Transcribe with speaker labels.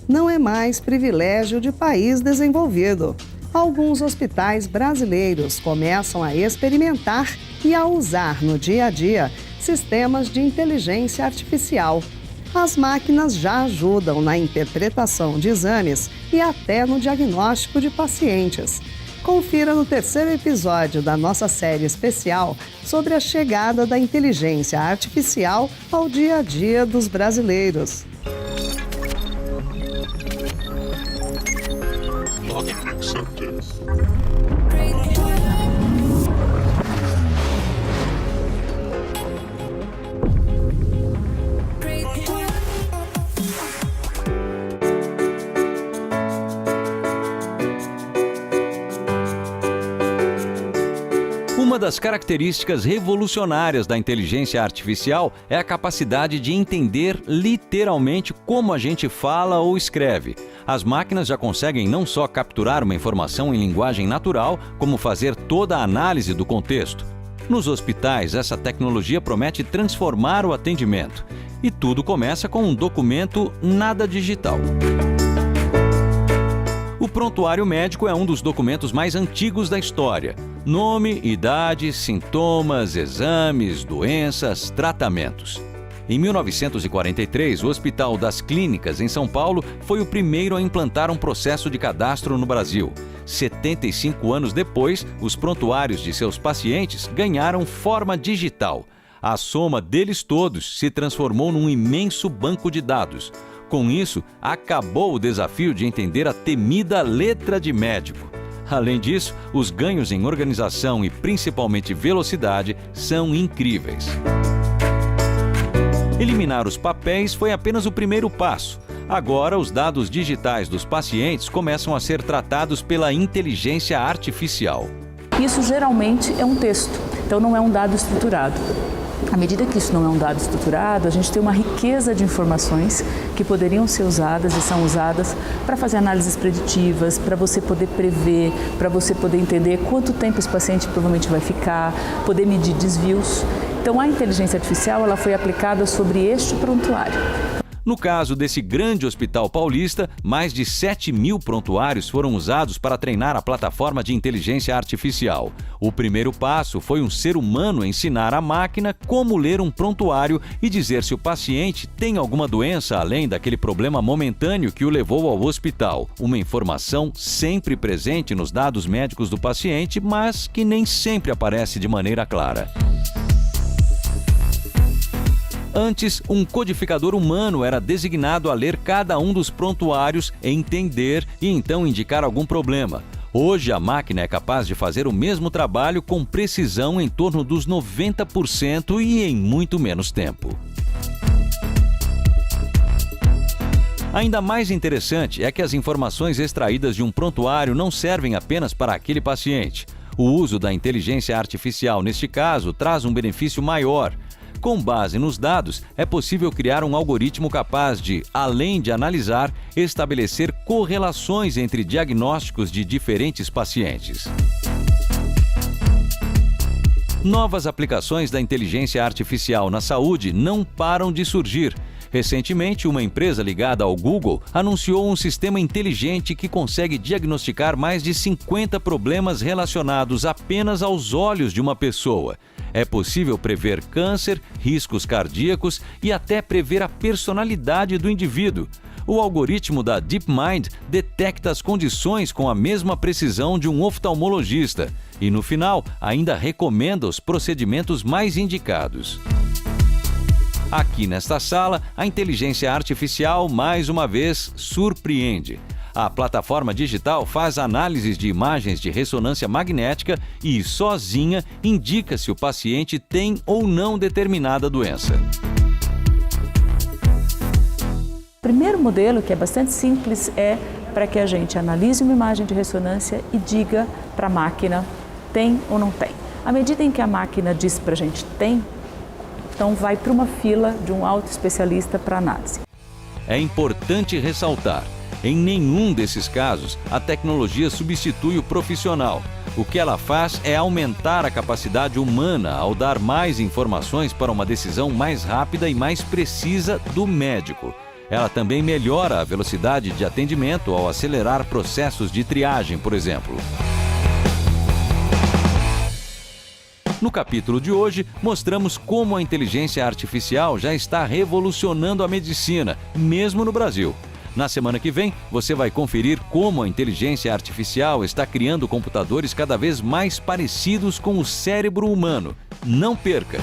Speaker 1: não é mais privilégio de país desenvolvido. Alguns hospitais brasileiros começam a experimentar e a usar no dia a dia sistemas de inteligência artificial. As máquinas já ajudam na interpretação de exames e até no diagnóstico de pacientes. Confira no terceiro episódio da nossa série especial sobre a chegada da inteligência artificial ao dia a dia dos brasileiros.
Speaker 2: Uma das características revolucionárias da inteligência artificial é a capacidade de entender literalmente como a gente fala ou escreve. As máquinas já conseguem não só capturar uma informação em linguagem natural, como fazer toda a análise do contexto. Nos hospitais, essa tecnologia promete transformar o atendimento. E tudo começa com um documento nada digital. O prontuário médico é um dos documentos mais antigos da história. Nome, idade, sintomas, exames, doenças, tratamentos. Em 1943, o Hospital das Clínicas, em São Paulo, foi o primeiro a implantar um processo de cadastro no Brasil. 75 anos depois, os prontuários de seus pacientes ganharam forma digital. A soma deles todos se transformou num imenso banco de dados. Com isso, acabou o desafio de entender a temida letra de médico. Além disso, os ganhos em organização e principalmente velocidade são incríveis. Eliminar os papéis foi apenas o primeiro passo. Agora, os dados digitais dos pacientes começam a ser tratados pela inteligência artificial.
Speaker 3: Isso geralmente é um texto, então não é um dado estruturado. À medida que isso não é um dado estruturado, a gente tem uma riqueza de informações que poderiam ser usadas e são usadas para fazer análises preditivas, para você poder prever, para você poder entender quanto tempo esse paciente provavelmente vai ficar, poder medir desvios. Então a inteligência artificial ela foi aplicada sobre este prontuário.
Speaker 2: No caso desse grande hospital paulista, mais de 7.000 prontuários foram usados para treinar a plataforma de inteligência artificial. O primeiro passo foi um ser humano ensinar a máquina como ler um prontuário e dizer se o paciente tem alguma doença além daquele problema momentâneo que o levou ao hospital. Uma informação sempre presente nos dados médicos do paciente, mas que nem sempre aparece de maneira clara. Antes, um codificador humano era designado a ler cada um dos prontuários, entender e então indicar algum problema. Hoje, a máquina é capaz de fazer o mesmo trabalho com precisão em torno dos 90% e em muito menos tempo. Ainda mais interessante é que as informações extraídas de um prontuário não servem apenas para aquele paciente. O uso da inteligência artificial, neste caso, traz um benefício maior. Com base nos dados, é possível criar um algoritmo capaz de, além de analisar, estabelecer correlações entre diagnósticos de diferentes pacientes. Novas aplicações da inteligência artificial na saúde não param de surgir. Recentemente, uma empresa ligada ao Google anunciou um sistema inteligente que consegue diagnosticar mais de 50 problemas relacionados apenas aos olhos de uma pessoa. É possível prever câncer, riscos cardíacos e até prever a personalidade do indivíduo. O algoritmo da DeepMind detecta as condições com a mesma precisão de um oftalmologista e, no final, ainda recomenda os procedimentos mais indicados. Aqui nesta sala, a inteligência artificial mais uma vez surpreende. A plataforma digital faz análises de imagens de ressonância magnética e, sozinha, indica se o paciente tem ou não determinada doença.
Speaker 3: O primeiro modelo, que é bastante simples, é para que a gente analise uma imagem de ressonância e diga para a máquina tem ou não tem. À medida em que a máquina diz para a gente tem, então vai para uma fila de um autoespecialista para análise.
Speaker 2: É importante ressaltar, em nenhum desses casos, a tecnologia substitui o profissional. O que ela faz é aumentar a capacidade humana ao dar mais informações para uma decisão mais rápida e mais precisa do médico. Ela também melhora a velocidade de atendimento ao acelerar processos de triagem, por exemplo. No capítulo de hoje, mostramos como a inteligência artificial já está revolucionando a medicina, mesmo no Brasil. Na semana que vem, você vai conferir como a inteligência artificial está criando computadores cada vez mais parecidos com o cérebro humano. Não perca!